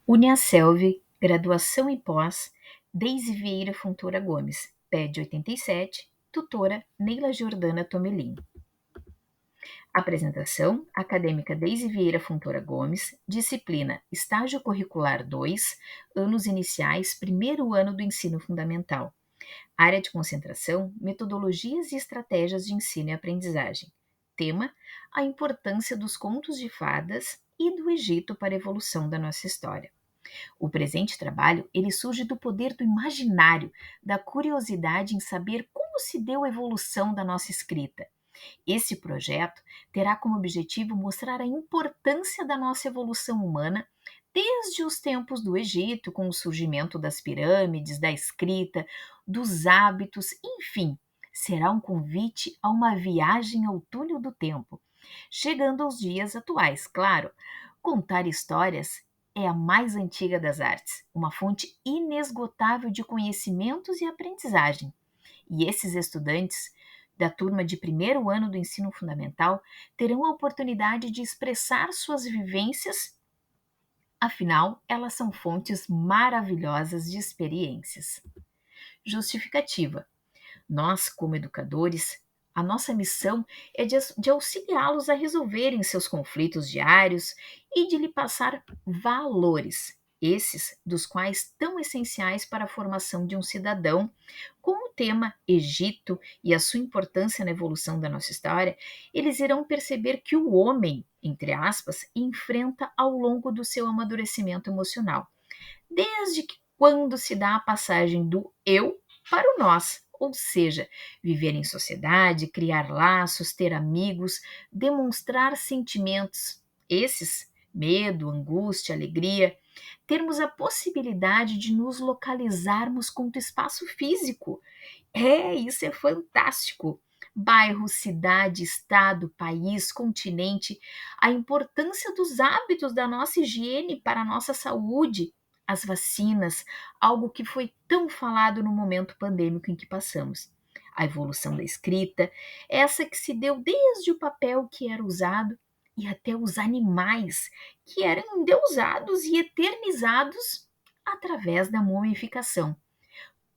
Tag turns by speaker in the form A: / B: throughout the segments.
A: Uniaselv, graduação e pós, Deise Vieira Fontoura Gomes, PED 87, tutora Neila Jordana Tomelin. Apresentação: acadêmica Deise Vieira Fontoura Gomes, disciplina Estágio Curricular 2, anos iniciais, primeiro ano do ensino fundamental. Área de concentração: metodologias e estratégias de ensino e aprendizagem. Tema: a importância dos contos de fadas e do Egito para a evolução da nossa história. O presente trabalho, ele surge do poder do imaginário, da curiosidade em saber como se deu a evolução da nossa escrita. Esse projeto terá como objetivo mostrar a importância da nossa evolução humana desde os tempos do Egito, com o surgimento das pirâmides, da escrita, dos hábitos, enfim, será um convite a uma viagem ao túnel do tempo, chegando aos dias atuais, claro. Contar histórias é a mais antiga das artes, uma fonte inesgotável de conhecimentos e aprendizagem. E esses estudantes da turma de primeiro ano do ensino fundamental terão a oportunidade de expressar suas vivências, afinal, elas são fontes maravilhosas de experiências. Justificativa: nós, como educadores, a nossa missão é de auxiliá-los a resolverem seus conflitos diários e de lhe passar valores, esses dos quais tão essenciais para a formação de um cidadão. Com o tema Egito e a sua importância na evolução da nossa história, eles irão perceber que o homem, entre aspas, enfrenta ao longo do seu amadurecimento emocional, desde que quando se dá a passagem do eu para o nós, ou seja, viver em sociedade, criar laços, ter amigos, demonstrar sentimentos, esses, medo, angústia, alegria, termos a possibilidade de nos localizarmos quanto espaço físico. Isso é fantástico! Bairro, cidade, estado, país, continente, a importância dos hábitos da nossa higiene para a nossa saúde, as vacinas, algo que foi tão falado no momento pandêmico em que passamos. A evolução da escrita, essa que se deu desde o papel que era usado e até os animais que eram endeusados e eternizados através da mumificação.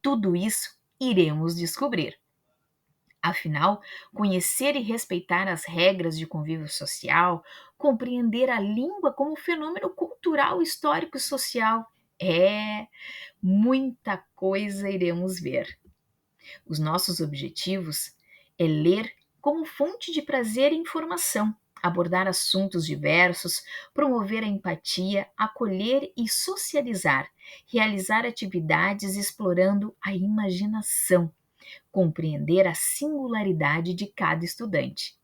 A: Tudo isso iremos descobrir. Afinal, conhecer e respeitar as regras de convívio social, compreender a língua como fenômeno cultural, histórico e social, muita coisa iremos ver. Os nossos objetivos é ler como fonte de prazer e informação, abordar assuntos diversos, promover a empatia, acolher e socializar, realizar atividades explorando a imaginação, compreender a singularidade de cada estudante.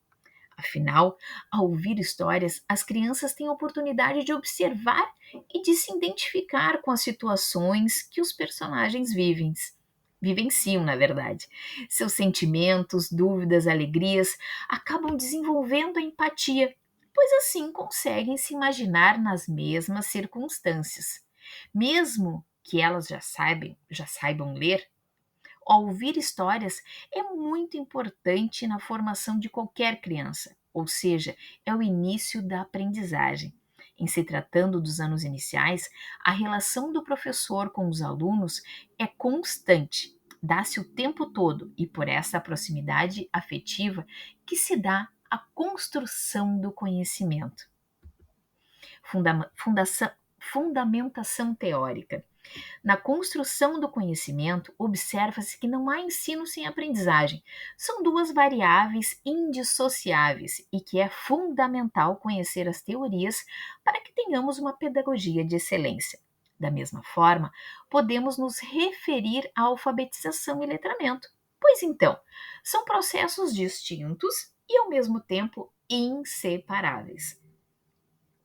A: Afinal, ao ouvir histórias, as crianças têm a oportunidade de observar e de se identificar com as situações que os personagens vivenciam, na verdade. Seus sentimentos, dúvidas, alegrias acabam desenvolvendo a empatia, pois assim conseguem se imaginar nas mesmas circunstâncias. Mesmo que elas já saibam ler, ouvir histórias é muito importante na formação de qualquer criança, ou seja, é o início da aprendizagem. Em se tratando dos anos iniciais, a relação do professor com os alunos é constante, dá-se o tempo todo e por essa proximidade afetiva que se dá a construção do conhecimento. Fundamentação teórica. Na construção do conhecimento, observa-se que não há ensino sem aprendizagem. São duas variáveis indissociáveis e que é fundamental conhecer as teorias para que tenhamos uma pedagogia de excelência. Da mesma forma, podemos nos referir à alfabetização e letramento. Pois então, são processos distintos e ao mesmo tempo inseparáveis.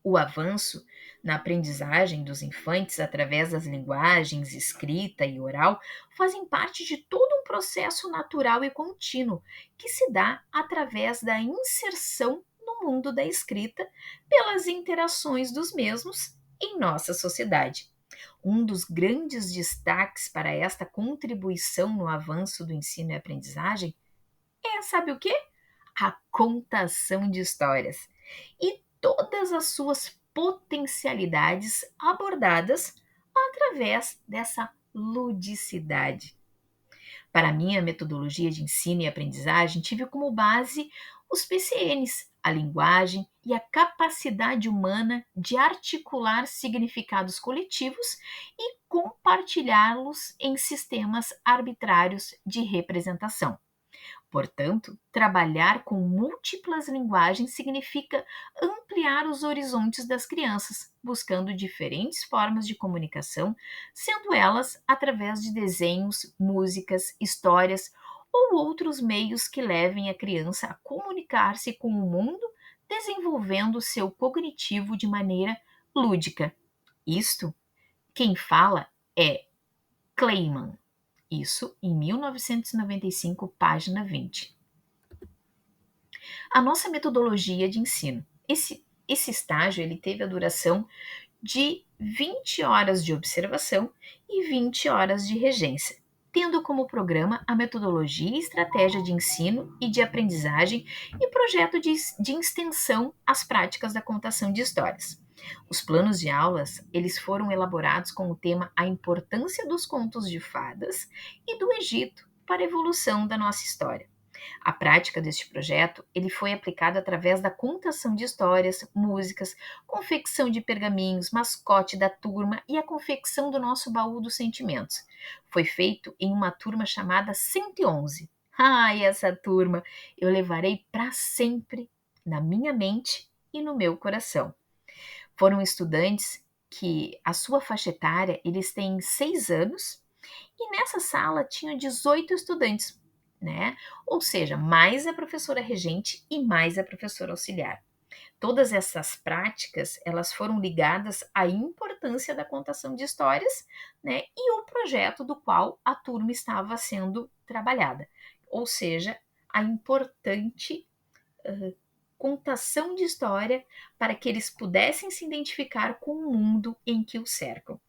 A: O avanço na aprendizagem dos infantes através das linguagens escrita e oral fazem parte de todo um processo natural e contínuo que se dá através da inserção no mundo da escrita pelas interações dos mesmos em nossa sociedade. Um dos grandes destaques para esta contribuição no avanço do ensino e aprendizagem sabe o quê? A contação de histórias. E todas as suas potencialidades abordadas através dessa ludicidade. Para mim, a metodologia de ensino e aprendizagem tive como base os PCNs, a linguagem e a capacidade humana de articular significados coletivos e compartilhá-los em sistemas arbitrários de representação. Portanto, trabalhar com múltiplas linguagens significa ampliar os horizontes das crianças, buscando diferentes formas de comunicação, sendo elas através de desenhos, músicas, histórias ou outros meios que levem a criança a comunicar-se com o mundo, desenvolvendo seu cognitivo de maneira lúdica. Isto, quem fala é Kleiman. Isso em 1995, página 20. A nossa metodologia de ensino. Esse estágio ele teve a duração de 20 horas de observação e 20 horas de regência, tendo como programa a metodologia e estratégia de ensino e de aprendizagem e projeto de extensão às práticas da contação de histórias. Os planos de aulas, eles foram elaborados com o tema A Importância dos Contos de Fadas e do Egito para a evolução da nossa história. A prática deste projeto, ele foi aplicado através da contação de histórias, músicas, confecção de pergaminhos, mascote da turma e a confecção do nosso baú dos sentimentos. Foi feito em uma turma chamada 111. Ai, essa turma eu levarei para sempre na minha mente e no meu coração. Foram estudantes que a sua faixa etária, eles têm 6 anos e nessa sala tinha 18 estudantes, né? Ou seja, mais a professora regente e mais a professora auxiliar. Todas essas práticas, elas foram ligadas à importância da contação de histórias, né? E o projeto do qual a turma estava sendo trabalhada. Ou seja, a importante contação de história para que eles pudessem se identificar com o mundo em que o cercam.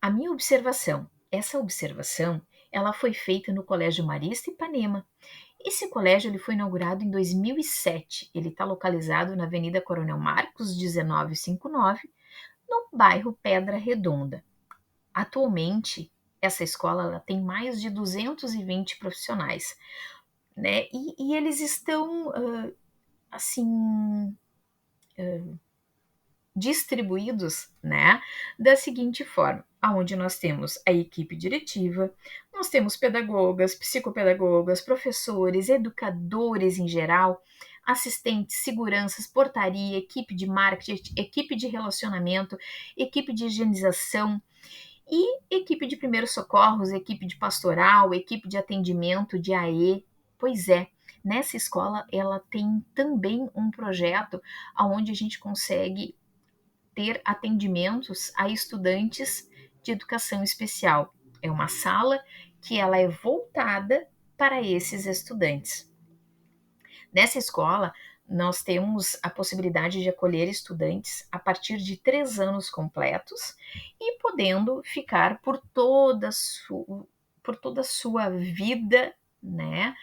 A: A minha observação, essa observação, ela foi feita no Colégio Marista Ipanema. Esse colégio ele foi inaugurado em 2007. Ele está localizado na Avenida Coronel Marcos, 1959, no bairro Pedra Redonda. Atualmente, essa escola ela tem mais de 220 profissionais, né? E eles estão, assim, distribuídos, né, da seguinte forma, aonde nós temos a equipe diretiva, nós temos pedagogas, psicopedagogas, professores, educadores em geral, assistentes, seguranças, portaria, equipe de marketing, equipe de relacionamento, equipe de higienização e equipe de primeiros socorros, equipe de pastoral, equipe de atendimento, de AE. Pois é, nessa escola ela tem também um projeto onde a gente consegue ter atendimentos a estudantes de educação especial. É uma sala que ela é voltada para esses estudantes. Nessa escola, nós temos a possibilidade de acolher estudantes a partir de 3 anos completos e podendo ficar por toda a sua vida, né,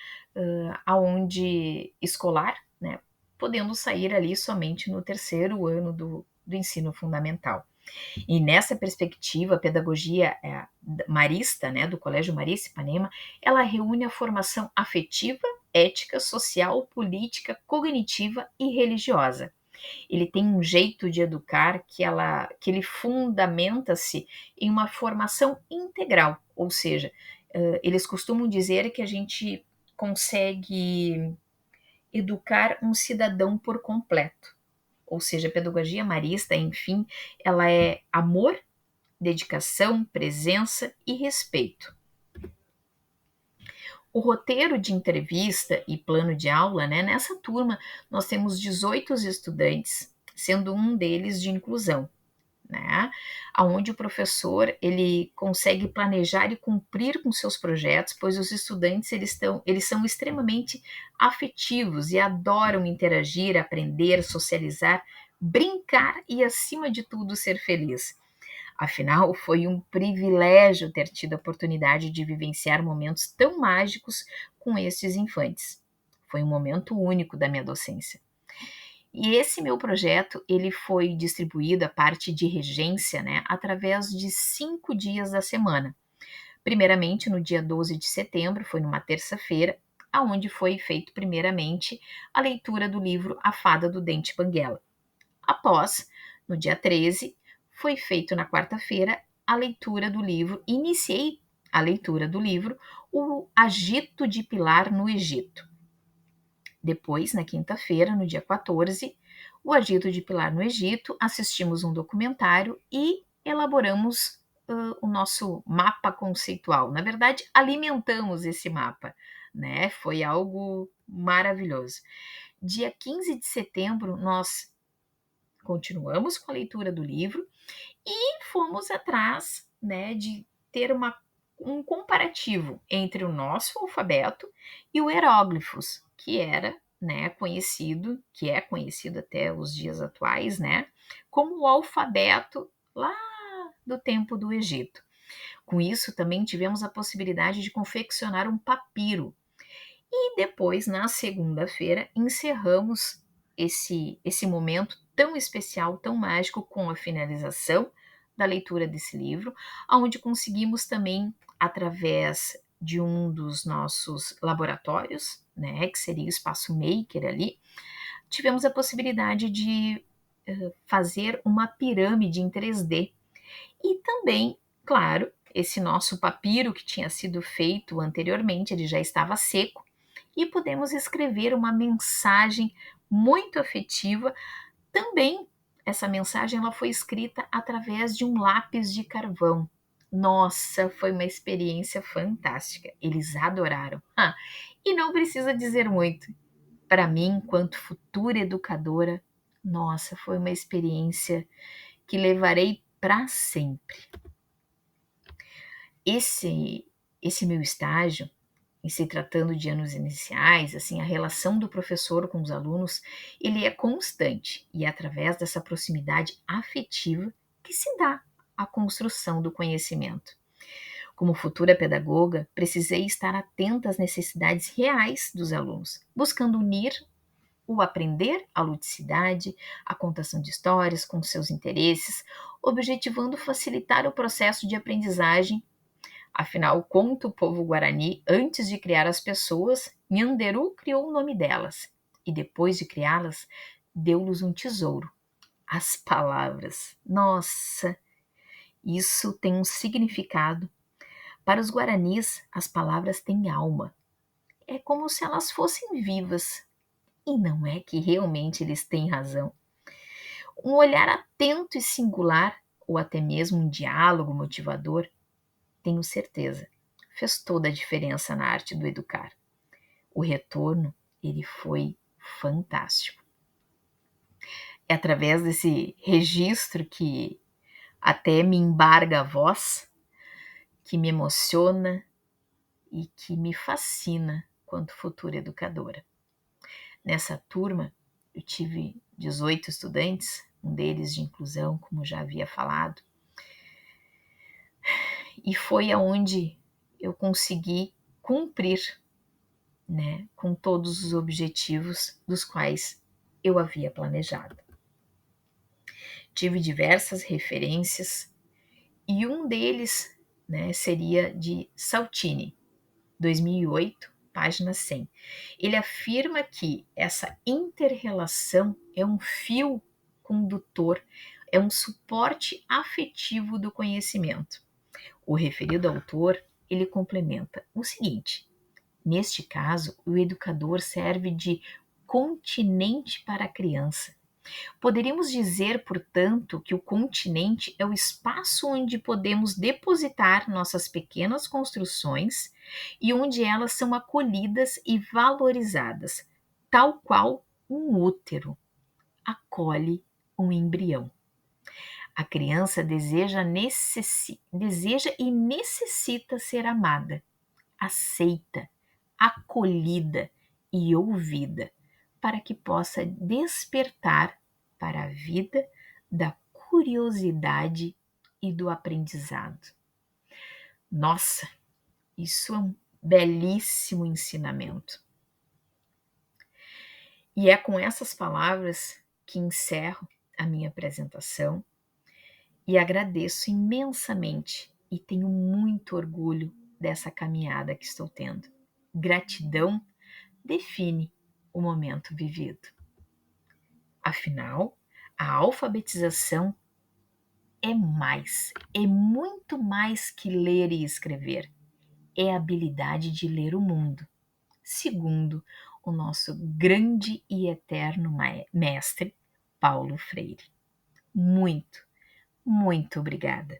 A: aonde escolar, né, podendo sair ali somente no 3º ano do ensino fundamental. E nessa perspectiva, a pedagogia marista, né, do Colégio Marista Ipanema, ela reúne a formação afetiva, ética, social, política, cognitiva e religiosa. Ele tem um jeito de educar que ele fundamenta-se em uma formação integral, ou seja, eles costumam dizer que a gente consegue educar um cidadão por completo. Ou seja, a pedagogia marista, enfim, ela é amor, dedicação, presença e respeito. O roteiro de entrevista e plano de aula, né, nessa turma nós temos 18 estudantes, sendo um deles de inclusão, né, onde o professor ele consegue planejar e cumprir com seus projetos, pois os estudantes eles são extremamente afetivos e adoram interagir, aprender, socializar, brincar e, acima de tudo, ser feliz. Afinal, foi um privilégio ter tido a oportunidade de vivenciar momentos tão mágicos com estes infantes. Foi um momento único da minha docência. E esse meu projeto, ele foi distribuído, a parte de regência, né, através de 5 dias da semana. Primeiramente, no dia 12 de setembro, foi numa terça-feira, aonde foi feito primeiramente a leitura do livro A Fada do Dente Banguela. Após, no dia 13, foi feito na quarta-feira a leitura do livro, iniciei a leitura do livro O Agito de Pilar no Egito. Depois, na quinta-feira, no dia 14, o Agito de Pilar no Egito, assistimos um documentário e elaboramos o nosso mapa conceitual. Na verdade, alimentamos esse mapa, né? Foi algo maravilhoso. Dia 15 de setembro, nós continuamos com a leitura do livro e fomos atrás, né, de ter um comparativo entre o nosso alfabeto e o hieróglifos, que era, né, conhecido, que é conhecido até os dias atuais, né, como o alfabeto lá do tempo do Egito. Com isso, também tivemos a possibilidade de confeccionar um papiro. E depois, na segunda-feira, encerramos esse momento tão especial, tão mágico, com a finalização da leitura desse livro, onde conseguimos também, através de um dos nossos laboratórios, né, que seria o espaço maker ali, tivemos a possibilidade de fazer uma pirâmide em 3D. E também, claro, esse nosso papiro que tinha sido feito anteriormente, ele já estava seco, e podemos escrever uma mensagem muito afetiva. Também essa mensagem ela foi escrita através de um lápis de carvão. Nossa, foi uma experiência fantástica. Eles adoraram. E não precisa dizer muito. Para mim, enquanto futura educadora, nossa, foi uma experiência que levarei para sempre. Esse meu estágio, em se tratando de anos iniciais, assim, a relação do professor com os alunos, ele é constante e é através dessa proximidade afetiva que se dá a construção do conhecimento. Como futura pedagoga, precisei estar atenta às necessidades reais dos alunos, buscando unir o aprender, a ludicidade, a contação de histórias com seus interesses, objetivando facilitar o processo de aprendizagem. Afinal, conta o povo guarani, antes de criar as pessoas, Nhanderu criou o nome delas. E depois de criá-las, deu-lhes um tesouro. As palavras. Nossa, isso tem um significado. Para os guaranis, as palavras têm alma. É como se elas fossem vivas. E não é que realmente eles têm razão. Um olhar atento e singular, ou até mesmo um diálogo motivador, tenho certeza, fez toda a diferença na arte do educar. O retorno, ele foi fantástico. É através desse registro que até me embarga a voz, que me emociona e que me fascina quanto futura educadora. Nessa turma, eu tive 18 estudantes, um deles de inclusão, como já havia falado, e foi aonde eu consegui cumprir, né, com todos os objetivos dos quais eu havia planejado. Tive diversas referências e um deles, né, seria de Saltini, 2008, página 100. Ele afirma que essa inter-relação é um fio condutor, é um suporte afetivo do conhecimento. O referido autor, ele complementa o seguinte: neste caso, o educador serve de continente para a criança. Poderíamos dizer, portanto, que o continente é o espaço onde podemos depositar nossas pequenas construções e onde elas são acolhidas e valorizadas, tal qual um útero acolhe um embrião. A criança deseja e necessita ser amada, aceita, acolhida e ouvida, para que possa despertar para a vida da curiosidade e do aprendizado. Nossa, isso é um belíssimo ensinamento. E é com essas palavras que encerro a minha apresentação e agradeço imensamente e tenho muito orgulho dessa caminhada que estou tendo. Gratidão define o momento vivido. Afinal, a alfabetização é muito mais que ler e escrever. É a habilidade de ler o mundo, segundo o nosso grande e eterno mestre Paulo Freire. Muito, muito obrigada.